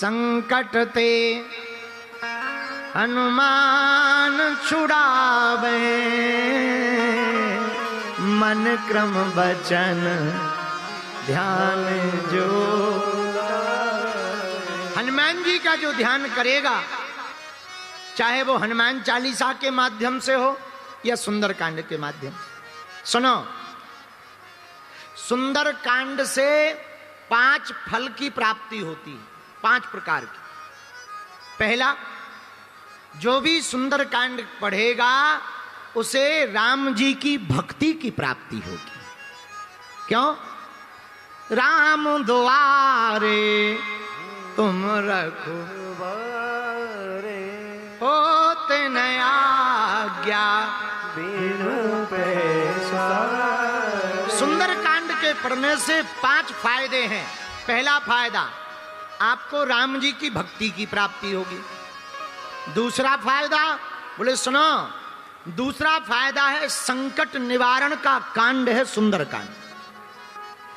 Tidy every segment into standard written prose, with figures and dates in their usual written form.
संकट ते हनुमान छुड़ावे, मन क्रम वचन ध्यान जो। हनुमान जी का जो ध्यान करेगा, चाहे वो हनुमान चालीसा के माध्यम से हो या सुंदर कांड के माध्यम से। सुनो, सुंदर कांड से 5 फल की प्राप्ति होती है, 5 प्रकार की। पहला, जो भी सुंदर कांड पढ़ेगा उसे राम जी की भक्ति की प्राप्ति होगी। क्यों? राम द्वारे तुम रखवारे, होते न आज्ञा बिनु पैसारे। सुंदर कांड के पढ़ने से 5 फायदे हैं। पहला फायदा, आपको राम जी की भक्ति की प्राप्ति होगी। दूसरा फायदा, बोले सुनो, दूसरा फायदा है संकट निवारण का कांड है सुंदर कांड।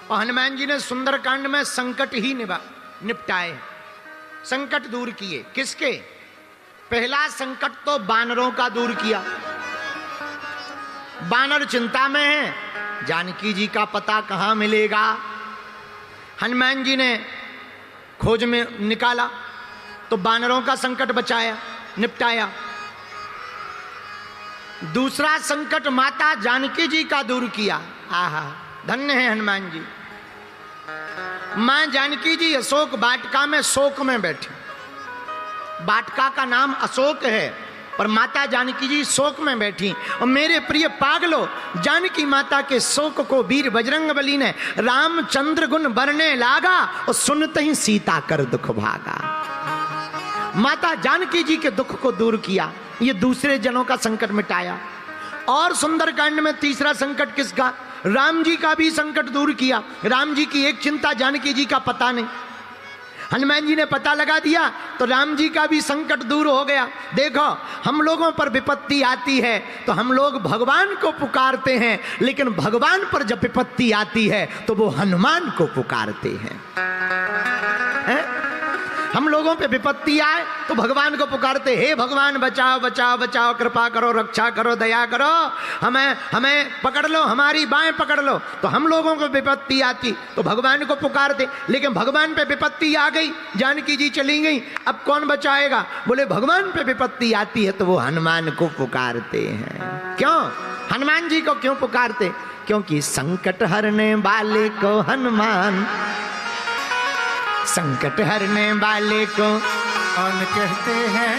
और हनुमान जी ने सुंदर कांड में संकट ही निपटाए, संकट दूर किए। किसके? पहला संकट तो बानरों का दूर किया। बानर चिंता में है, जानकी जी का पता कहां मिलेगा। हनुमान जी ने खोज में निकाला तो बानरों का संकट बचाया, निपटाया। दूसरा संकट माता जानकी जी का दूर किया। आहा, धन्य है हनुमान जी। मां जानकी जी अशोक वाटिका में शोक में बैठी। वाटिका का नाम अशोक है, पर माता जानकी जी शोक में बैठी। और मेरे प्रिय पागलो, जानकी माता के शोक को वीर बजरंगबली ने रामचंद्र गुण बरने लागा और सुनते ही सीता कर दुख भागा। माता जानकी जी के दुख को दूर किया, ये दूसरे जनों का संकट मिटाया। और सुंदरकांड में तीसरा संकट किसका? राम जी का भी संकट दूर किया। राम जी की एक चिंता, जानकी जी का पता नहीं। हनुमान जी ने पता लगा दिया तो राम जी का भी संकट दूर हो गया। देखो, हम लोगों पर विपत्ति आती है तो हम लोग भगवान को पुकारते हैं, लेकिन भगवान पर जब विपत्ति आती है तो वो हनुमान को पुकारते हैं। हम लोगों पे विपत्ति आए तो भगवान को पुकारते, हे भगवान बचाओ बचाओ बचाओ, कृपा करो, रक्षा करो, दया करो, हमें पकड़ लो, हमारी बाहें पकड़ लो। तो हम लोगों को विपत्ति आती तो भगवान को पुकारते, लेकिन भगवान पे विपत्ति आ गई, जानकी जी चली गई, अब कौन बचाएगा? बोले भगवान पे विपत्ति आती है तो वो हनुमान को पुकारते हैं। क्यों? हनुमान जी को क्यों पुकारते? क्योंकि संकट हरने वाले को हनुमान, संकट हरने वाले को कौन कहते हैं?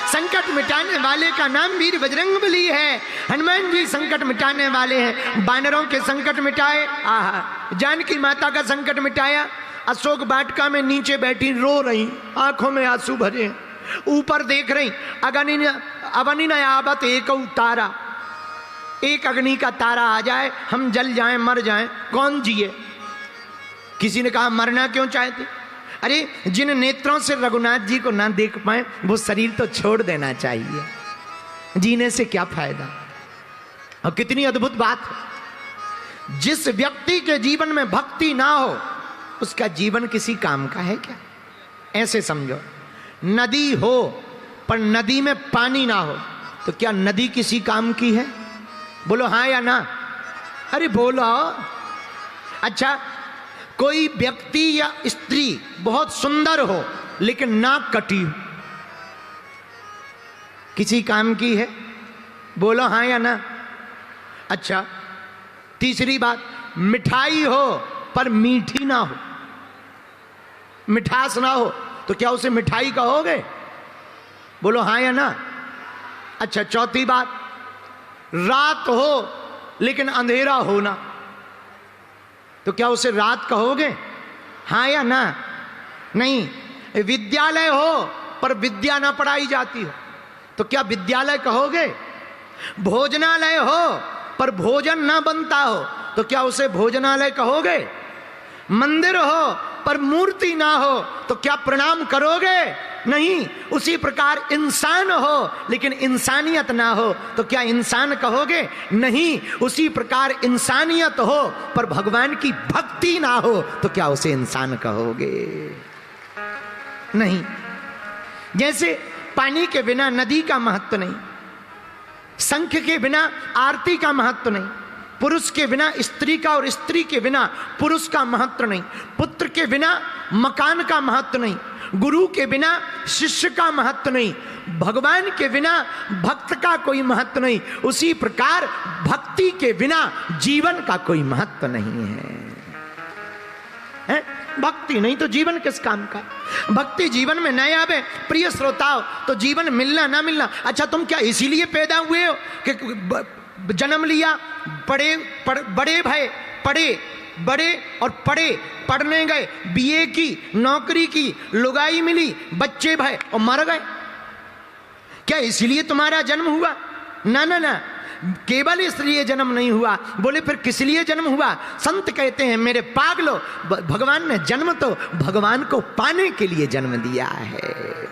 संकट मिटाने वाले का नाम वीर बजरंगबली है। हनुमान जी संकट मिटाने वाले हैं। बानरों के संकट मिटाए, आहा, जानकी माता का संकट मिटाया। अशोक वाटिका में नीचे बैठी रो रही, आंखों में आंसू भरे, ऊपर देख रही। अवनि न आवत एक तारा, एक अग्नि का तारा आ जाए, हम जल जाएं, मर जाएं, कौन जिए? किसी ने कहा मरना क्यों चाहते? अरे जिन नेत्रों से रघुनाथ जी को ना देख पाए वो शरीर तो छोड़ देना चाहिए, जीने से क्या फायदा। और कितनी अद्भुत बात है, जिस व्यक्ति के जीवन में भक्ति ना हो उसका जीवन किसी काम का है क्या? ऐसे समझो, नदी हो पर नदी में पानी ना हो तो क्या नदी किसी काम की है? बोलो हाँ या ना? अरे बोलो। अच्छा, कोई व्यक्ति या स्त्री बहुत सुंदर हो लेकिन नाक कटी हो, किसी काम की है? बोलो हाँ या ना? अच्छा, तीसरी बात, मिठाई हो पर मीठी ना हो, मिठास ना हो तो क्या उसे मिठाई कहोगे? बोलो हाँ या ना? अच्छा, चौथी बात, रात हो लेकिन अंधेरा होना तो क्या उसे रात कहोगे? हाँ या ना? नहीं। विद्यालय हो पर विद्या ना पढ़ाई जाती हो तो क्या विद्यालय कहोगे? भोजनालय हो पर भोजन ना बनता हो तो क्या उसे भोजनालय कहोगे? मंदिर हो पर मूर्ति ना हो तो क्या प्रणाम करोगे? नहीं, उसी प्रकार इंसान हो लेकिन इंसानियत ना हो तो क्या इंसान कहोगे? नहीं, उसी प्रकार इंसानियत हो पर भगवान की भक्ति ना हो तो क्या उसे इंसान कहोगे? नहीं। जैसे पानी के बिना नदी का महत्व नहीं, शंख के बिना आरती का महत्व नहीं, पुरुष के बिना स्त्री का और स्त्री के बिना पुरुष का महत्व नहीं, पुत्र के बिना मकान का महत्व नहीं, गुरु के बिना शिष्य का महत्व नहीं, भगवान के बिना भक्त का कोई महत्व नहीं, उसी प्रकार भक्ति के बिना जीवन का कोई महत्व नहीं है? भक्ति नहीं तो जीवन किस काम का? भक्ति जीवन में नहीं आवे प्रिय श्रोताओं तो जीवन मिलना ना मिलना। अच्छा, तुम क्या इसीलिए पैदा हुए हो कि जन्म लिया, बड़े भय, बड़े और पढ़ने गए, बीए की, नौकरी की, लुगाई मिली, बच्चे भय और मर गए? क्या इसलिए तुम्हारा जन्म हुआ? ना ना ना, केवल इसलिए जन्म नहीं हुआ। बोले फिर किस लिए जन्म हुआ? संत कहते हैं मेरे पागलो, भगवान ने जन्म तो भगवान को पाने के लिए जन्म दिया है।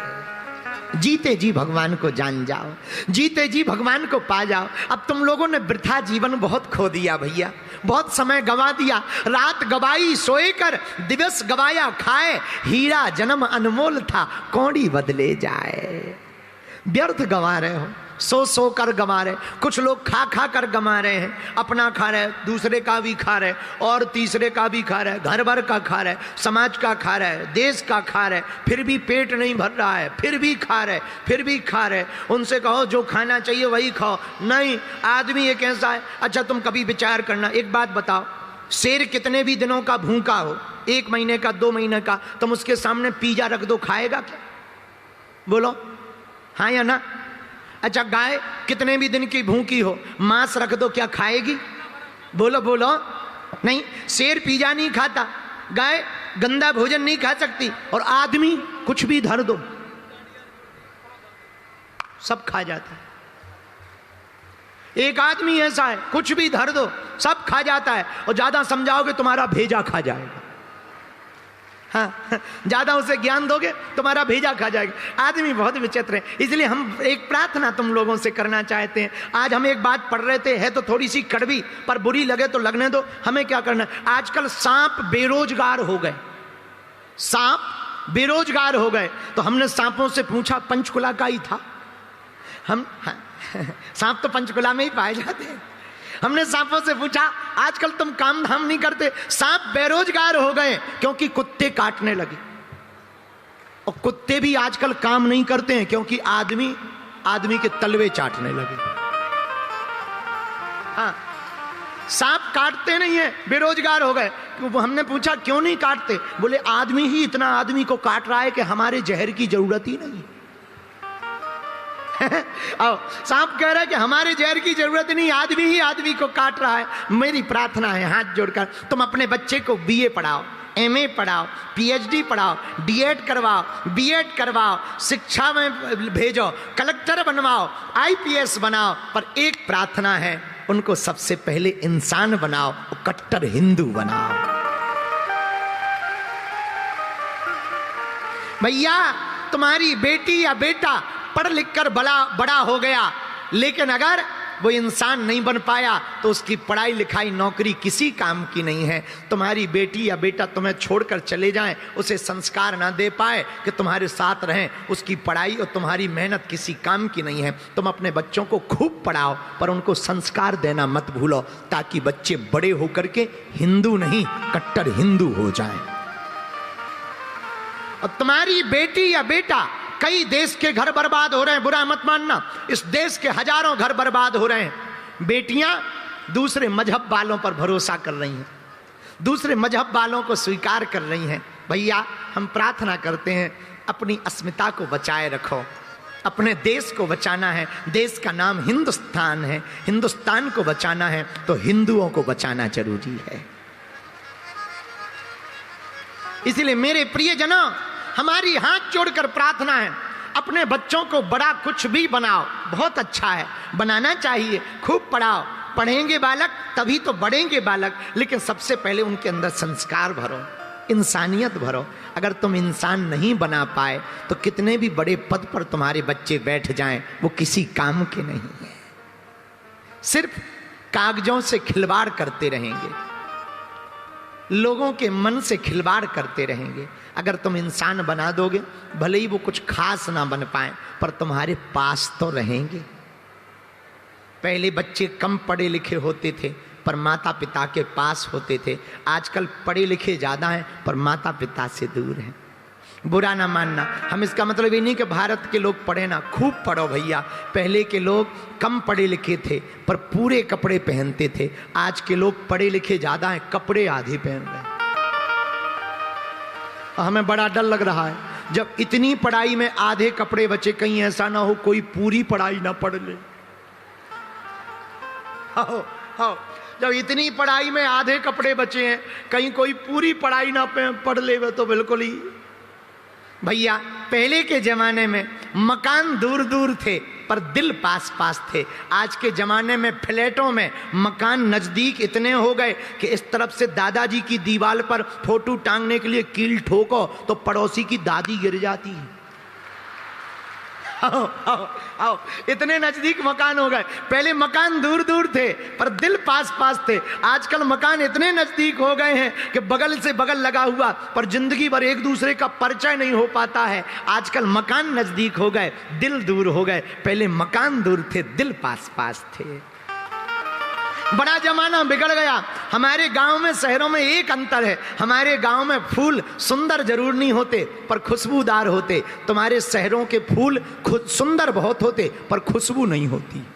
जीते जी भगवान को जान जाओ, जीते जी भगवान को पा जाओ। अब तुम लोगों ने वृथा जीवन बहुत खो दिया भैया, बहुत समय गवा दिया। रात गवाई सोए कर, दिवस गवाया खाए, हीरा जन्म अनमोल था कौड़ी बदले जाए। व्यर्थ गवा रहे हो, सो कर गवा रहे। कुछ लोग खा कर गवा रहे हैं, अपना खा रहे, दूसरे का भी खा रहे और तीसरे का भी खा रहे, घर भर का खा रहे, समाज का खा रहे, देश का खा रहे, फिर भी पेट नहीं भर रहा है, फिर भी खा रहे। उनसे कहो जो खाना चाहिए वही खाओ, नहीं, आदमी एक ऐसा है। अच्छा तुम कभी विचार करना, एक बात बताओ, शेर कितने भी दिनों का भूखा हो, 1 महीने का, 2 महीने का, तुम उसके सामने पिज्जा रख दो, खाएगा क्या? बोलो हाँ या ना? अच्छा गाय कितने भी दिन की भूखी हो, मांस रख दो, क्या खाएगी? बोलो नहीं। शेर पिज्जा नहीं खाता, गाय गंदा भोजन नहीं खा सकती, और आदमी कुछ भी धर दो सब खा जाता है। एक आदमी ऐसा है, कुछ भी धर दो सब खा जाता है, और ज्यादा समझाओगे तुम्हारा भेजा खा जाएगा। हाँ, ज्यादा उसे ज्ञान दोगे तुम्हारा भेजा खा जाएगा। आदमी बहुत विचित्र है। इसलिए हम एक प्रार्थना तुम लोगों से करना चाहते हैं। आज हम एक बात पढ़ रहे थे, है तो थोड़ी सी कड़वी, पर बुरी लगे तो लगने दो, हमें क्या करना। आजकल सांप बेरोजगार हो गए, सांप बेरोजगार हो गए। तो हमने सांपों से पूछा, पंचकुला का ही था हम, हाँ, सांप तो पंचकुला में ही पाए जाते हैं। हमने सांपों से पूछा आजकल तुम काम धाम नहीं करते? सांप बेरोजगार हो गए क्योंकि कुत्ते काटने लगे, और कुत्ते भी आजकल काम नहीं करते हैं क्योंकि आदमी के तलवे चाटने लगे। हाँ, सांप काटते नहीं है, बेरोजगार हो गए। हमने पूछा क्यों नहीं काटते? बोले आदमी ही इतना आदमी को काट रहा है कि हमारे जहर की जरूरत ही नहीं। सांप कह रहा है कि हमारे जहर की जरूरत नहीं, आदमी ही आदमी को काट रहा है। मेरी प्रार्थना है हाथ जोड़कर, तुम अपने बच्चे को बीए पढ़ाओ, एमए पढ़ाओ, पीएचडी पढ़ाओ, डीएड करवाओ, बीएड करवाओ, शिक्षा में भेजो, कलेक्टर बनवाओ, आईपीएस बनाओ, पर एक प्रार्थना है, उनको सबसे पहले इंसान बनाओ, कट्टर हिंदू बनाओ। भैया तुम्हारी बेटी या बेटा पढ़ लिख कर बड़ा हो गया, लेकिन अगर वो इंसान नहीं बन पाया तो उसकी पढ़ाई लिखाई नौकरी किसी काम की नहीं है। तुम्हारी बेटी या बेटा तुम्हें छोड़कर चले जाएं, उसे संस्कार ना दे पाए कि तुम्हारे साथ रहें, उसकी पढ़ाई और तुम्हारी मेहनत किसी काम की नहीं है। तुम अपने बच्चों को खूब पढ़ाओ, पर उनको संस्कार देना मत भूलो, ताकि बच्चे बड़े होकर के हिंदू नहीं कट्टर हिंदू हो जाएं। और तुम्हारी बेटी या बेटा, कई देश के घर बर्बाद हो रहे हैं, बुरा मत मानना, इस देश के हजारों घर बर्बाद हो रहे हैं। बेटियां दूसरे मजहब वालों पर भरोसा कर रही हैं, दूसरे मजहब वालों को स्वीकार कर रही हैं। भैया हम प्रार्थना करते हैं, अपनी अस्मिता को बचाए रखो, अपने देश को बचाना है। देश का नाम हिंदुस्तान है, हिंदुस्तान को बचाना है तो हिंदुओं को बचाना जरूरी है। इसलिए मेरे प्रियजनों, हमारी हाथ जोड़कर प्रार्थना है, अपने बच्चों को बड़ा कुछ भी बनाओ, बहुत अच्छा है, बनाना चाहिए, खूब पढ़ाओ। पढ़ेंगे बालक तभी तो बढ़ेंगे बालक, लेकिन सबसे पहले उनके अंदर संस्कार भरो। इंसानियत भरो। अगर तुम इंसान नहीं बना पाए तो कितने भी बड़े पद पर तुम्हारे बच्चे बैठ जाएं, वो किसी काम के नहीं है, सिर्फ कागजों से खिलवाड़ करते रहेंगे, लोगों के मन से खिलवाड़ करते रहेंगे। अगर तुम इंसान बना दोगे, भले ही वो कुछ खास ना बन पाए, पर तुम्हारे पास तो रहेंगे। पहले बच्चे कम पढ़े लिखे होते थे पर माता पिता के पास होते थे। आजकल पढ़े लिखे ज़्यादा हैं पर माता पिता से दूर हैं। बुरा ना मानना, हम इसका मतलब ये नहीं कि भारत के लोग पढ़े ना, खूब पढ़ो भैया। पहले के लोग कम पढ़े लिखे थे पर पूरे कपड़े पहनते थे। आज के लोग पढ़े लिखे ज़्यादा हैं, कपड़े आधे पहन रहे हैं। हमें बड़ा डर लग रहा है जब इतनी पढ़ाई में आधे कपड़े बचे, कहीं ऐसा ना हो कोई पूरी पढ़ाई ना पढ़ ले। जब इतनी पढ़ाई में आधे कपड़े बचे हैं, कहीं कोई पूरी पढ़ाई ना पढ़ ले तो बिल्कुल ही। भैया पहले के जमाने में मकान दूर दूर थे पर दिल पास पास थे। आज के जमाने में फ्लैटों में मकान नजदीक इतने हो गए कि इस तरफ से दादाजी की दीवार पर फोटो टांगने के लिए कील ठोको तो पड़ोसी की दादी गिर जाती है। आओ आओ आओ, इतने नजदीक मकान हो गए। पहले मकान दूर दूर थे पर दिल पास पास थे। आजकल मकान इतने नजदीक हो गए हैं कि बगल से बगल लगा हुआ पर जिंदगी भर एक दूसरे का परिचय नहीं हो पाता है। आजकल मकान नजदीक हो गए, दिल दूर हो गए। पहले मकान दूर थे, दिल पास पास थे। बड़ा जमाना बिगड़ गया। हमारे गांव में शहरों में एक अंतर है, हमारे गांव में फूल सुंदर जरूर नहीं होते पर खुशबूदार होते। तुम्हारे शहरों के फूल सुंदर बहुत होते पर खुशबू नहीं होती।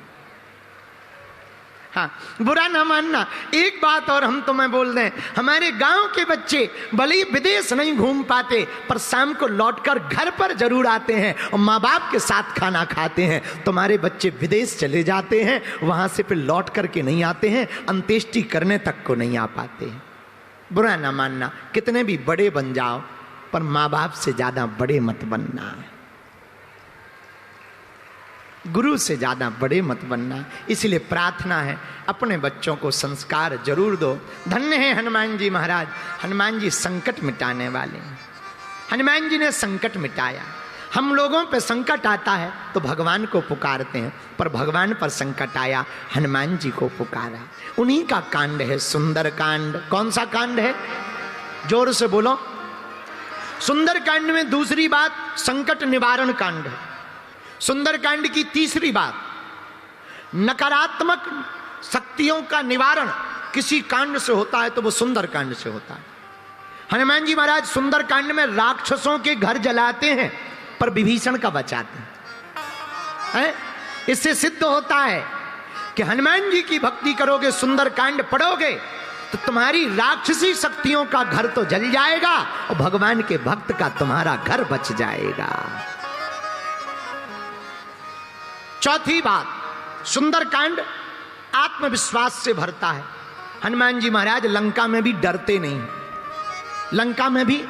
हाँ, बुरा ना मानना। एक बात और हम तुम्हें बोल दें, हमारे गांव के बच्चे भले ही विदेश नहीं घूम पाते पर शाम को लौटकर घर पर जरूर आते हैं और माँ बाप के साथ खाना खाते हैं। तुम्हारे बच्चे विदेश चले जाते हैं, वहां से फिर लौट करके नहीं आते हैं, अंत्येष्टि करने तक को नहीं आ पाते हैं। बुरा ना मानना, कितने भी बड़े बन जाओ पर माँ बाप से ज्यादा बड़े मत बनना, गुरु से ज्यादा बड़े मत बनना। इसलिए प्रार्थना है अपने बच्चों को संस्कार जरूर दो। धन्य है हनुमान जी महाराज, हनुमान जी संकट मिटाने वाले हैं। हनुमान जी ने संकट मिटाया। हम लोगों पे संकट आता है तो भगवान को पुकारते हैं, पर भगवान पर संकट आया, हनुमान जी को पुकारा। उन्हीं का कांड है सुंदर कांड। कौन सा कांड है? जोर से बोलो। सुंदर कांड में दूसरी बात संकट निवारण कांड है। सुंदर कांड की तीसरी बात, नकारात्मक शक्तियों का निवारण किसी कांड से होता है तो वो सुंदर कांड से होता है। हनुमान जी महाराज सुंदर कांड में राक्षसों के घर जलाते हैं पर विभीषण का बचाते हैं। इससे सिद्ध होता है कि हनुमान जी की भक्ति करोगे, सुंदर कांड पढ़ोगे तो तुम्हारी राक्षसी शक्तियों का घर तो जल जाएगा और भगवान के भक्त का तुम्हारा घर बच जाएगा। चौथी बात, सुंदरकांड आत्मविश्वास से भरता है। हनुमान जी महाराज लंका में भी डरते नहीं, लंका में भी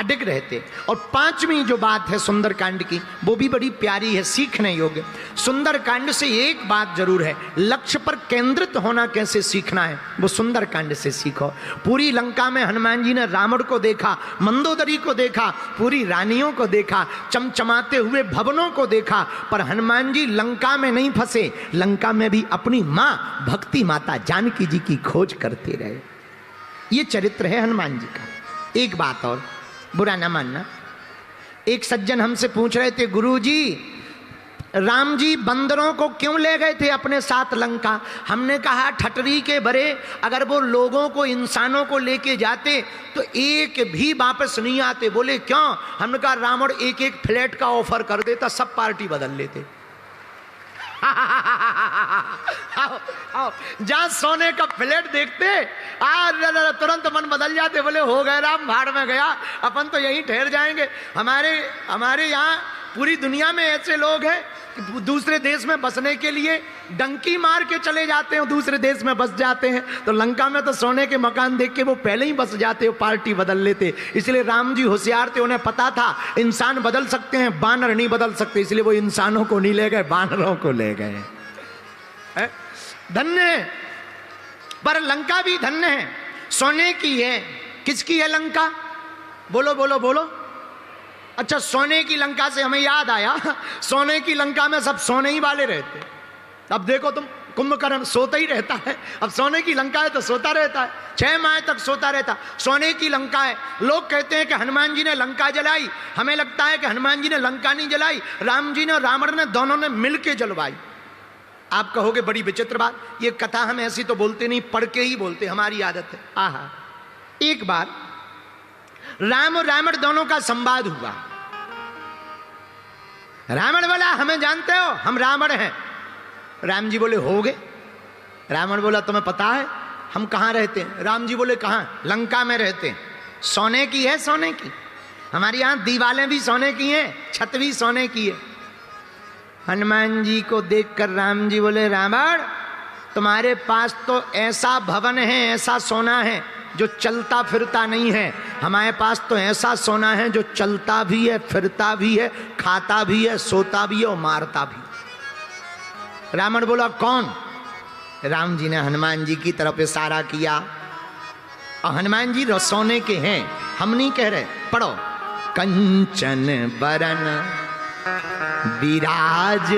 अडिग रहते। और पांचवी जो बात है सुंदरकांड की, वो भी बड़ी प्यारी है, सीखने योग्य। सुंदरकांड से एक बात जरूर है, लक्ष्य पर केंद्रित होना कैसे सीखना है वो सुंदरकांड से सीखो। पूरी लंका में हनुमान जी ने रावण को देखा, मंदोदरी को देखा, पूरी रानियों को देखा, चमचमाते हुए भवनों को देखा, पर हनुमान जी लंका में नहीं फंसे, लंका में भी अपनी मां भक्ति माता जानकी जी की खोज करते रहे। ये चरित्र है हनुमान जी का। एक बात और, बुरा ना मानना, एक सज्जन हमसे पूछ रहे थे, गुरुजी राम जी बंदरों को क्यों ले गए थे अपने साथ लंका? हमने कहा ठटरी के भरे अगर वो लोगों को, इंसानों को लेके जाते तो एक भी वापस नहीं आते। बोले क्यों? हमने कहा रावण एक एक फ्लैट का ऑफर कर देता, सब पार्टी बदल लेते। आओ आओ, जहां सोने का फ्लैट देखते तुरंत मन बदल जाते। बोले हो गए राम, भाड़ में गया, अपन तो यहीं ठहर जाएंगे। हमारे यहाँ पूरी दुनिया में ऐसे लोग हैं कि दूसरे देश में बसने के लिए डंकी मार के चले जाते हैं, दूसरे देश में बस जाते हैं। तो लंका में तो सोने के मकान देख के वो पहले ही बस जाते, वो पार्टी बदल लेते। इसलिए राम जी होशियार थे, उन्हें पता था इंसान बदल सकते हैं, बानर नहीं बदल सकते, इसलिए वो इंसानों को नहीं ले गए, बानरों को ले गए। धन्य है, पर लंका भी धन्य है, सोने की है। किसकी है लंका? बोलो बोलो बोलो। अच्छा, सोने की लंका से हमें याद आया, सोने की लंका में सब सोने ही वाले रहते। अब देखो तुम, कुंभकर्ण सोता ही रहता है। अब सोने की लंका है तो सोता रहता है, 6 माह तक सोता रहता। सोने की लंका है। लोग कहते हैं कि हनुमान जी ने लंका जलाई, हमें लगता है कि हनुमान जी ने लंका नहीं जलाई, राम जी ने और रावण ने दोनों ने मिलके जलवाई। आप कहोगे बड़ी विचित्र बात, ये कथा हम ऐसी तो बोलते नहीं, पढ़ के ही बोलते, हमारी आदत है। आहा, एक बार राम और रावण दोनों का संवाद हुआ। रावण बोला हमें जानते हो, हम रावण हैं। राम जी बोले हो गए। रावण बोला तुम्हें पता है हम कहाँ रहते हैं? राम जी बोले कहाँ? लंका में रहते हैं। सोने की है, सोने की। हमारी यहाँ दीवारें भी सोने की हैं, छत भी सोने की है। हनुमान जी को देखकर राम जी बोले रावण, तुम्हारे पास तो ऐसा भवन है, ऐसा सोना है जो चलता फिरता नहीं है। हमारे पास तो ऐसा सोना है जो चलता भी है, फिरता भी है, खाता भी है, सोता भी है और मारता भी। रावण बोला कौन? राम जी ने हनुमान जी की तरफ इशारा किया और हनुमान जी सोने के हैं, हम नहीं कह रहे। पढ़ो, कंचन बरन विराज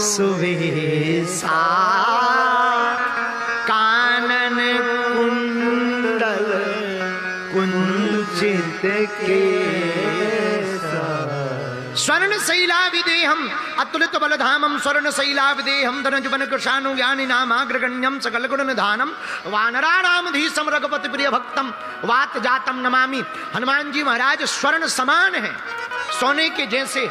सुवेशा, कानन कुंडल कुंचित केसा, स्वर्ण शैलाविदेहम अतुलित बलधामम, स्वर्ण शैलाविदेहम धनजुवन कृशानु ज्ञानी नामाग्रगण्यम सकल गुण निधानम, वानराणामधीशम रघुपति प्रिय भक्तम वात जातम नमामि। हनुमान जी महाराज स्वर्ण समान है, सोने के जैसे।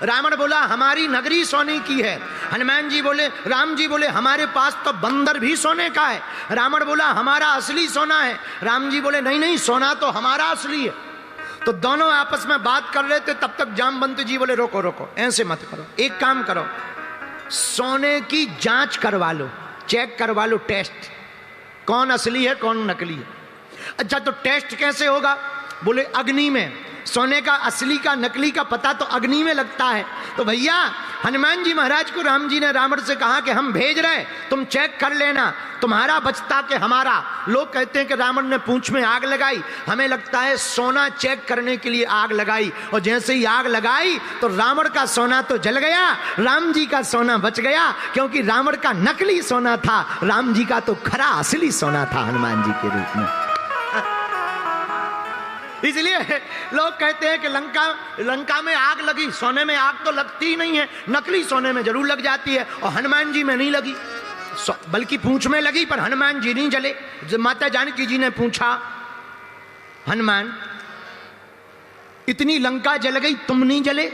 रावण बोला हमारी नगरी सोने की है। हनुमान जी बोले, राम जी बोले हमारे पास तो बंदर भी सोने का है। रावण बोला हमारा असली सोना है। राम जी बोले नहीं नहीं, सोना तो हमारा असली है। तो दोनों आपस में बात कर रहे थे, तब तक जामवंत जी बोले रोको रोको, ऐसे मत करो, एक काम करो, सोने की जांच करवा लो, चेक करवा लो, टेस्ट, कौन असली है कौन नकली है। अच्छा तो टेस्ट कैसे होगा? बोले अग्नि में। सोने का असली का नकली का पता तो अग्नि में लगता है। तो भैया हनुमान जी महाराज को राम जी ने रावण से कहा कि हम भेज रहे, तुम चेक कर लेना, तुम्हारा बचता के हमारा। लोग कहते हैं कि रावण ने पूंछ में आग लगाई, हमें लगता है सोना चेक करने के लिए आग लगाई, और जैसे ही आग लगाई तो रावण का सोना तो जल गया, राम जी का सोना बच गया, क्योंकि रावण का नकली सोना था, राम जी का तो खरा असली सोना था हनुमान जी के रूप में। इसलिए लोग कहते हैं कि लंका में आग लगी, सोने में आग तो लगती ही नहीं है, नकली सोने में जरूर लग जाती है, और हनुमान जी में नहीं लगी, बल्कि पूंछ में लगी, पर हनुमान जी नहीं जले। माता जानकी जी ने पूछा हनुमान इतनी लंका जल गई तुम नहीं जले?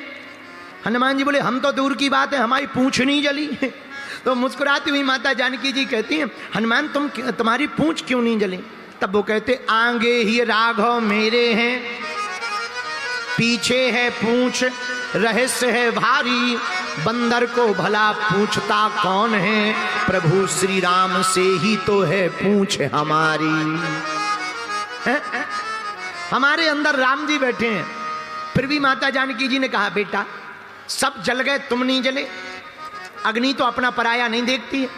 हनुमान जी बोले हम तो दूर की बात है, हमारी पूंछ नहीं जली। तो मुस्कुराती हुई माता जानकी जी कहती हैं हनुमान तुम्हारी पूंछ क्यों नहीं जली? तब वो कहते आगे ही राघव मेरे हैं, पीछे है पूंछ, रहस्य है भारी, बंदर को भला पूछता कौन है, प्रभु श्री राम से ही तो है पूंछ हमारी। है? हमारे अंदर राम जी बैठे हैं। फिर भी माता जानकी जी ने कहा बेटा सब जल गए तुम नहीं जले, अग्नि तो अपना पराया नहीं देखती है।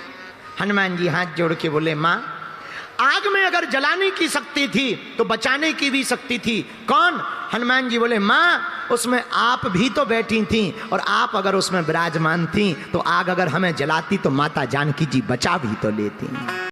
हनुमान जी हाथ जोड़ के बोले माँ आग में अगर जलाने की शक्ति थी तो बचाने की भी शक्ति थी, कौन? हनुमान जी बोले माँ उसमें आप भी तो बैठी थी, और आप अगर उसमें विराजमान थी तो आग अगर हमें जलाती तो माता जानकी जी बचा भी तो लेती।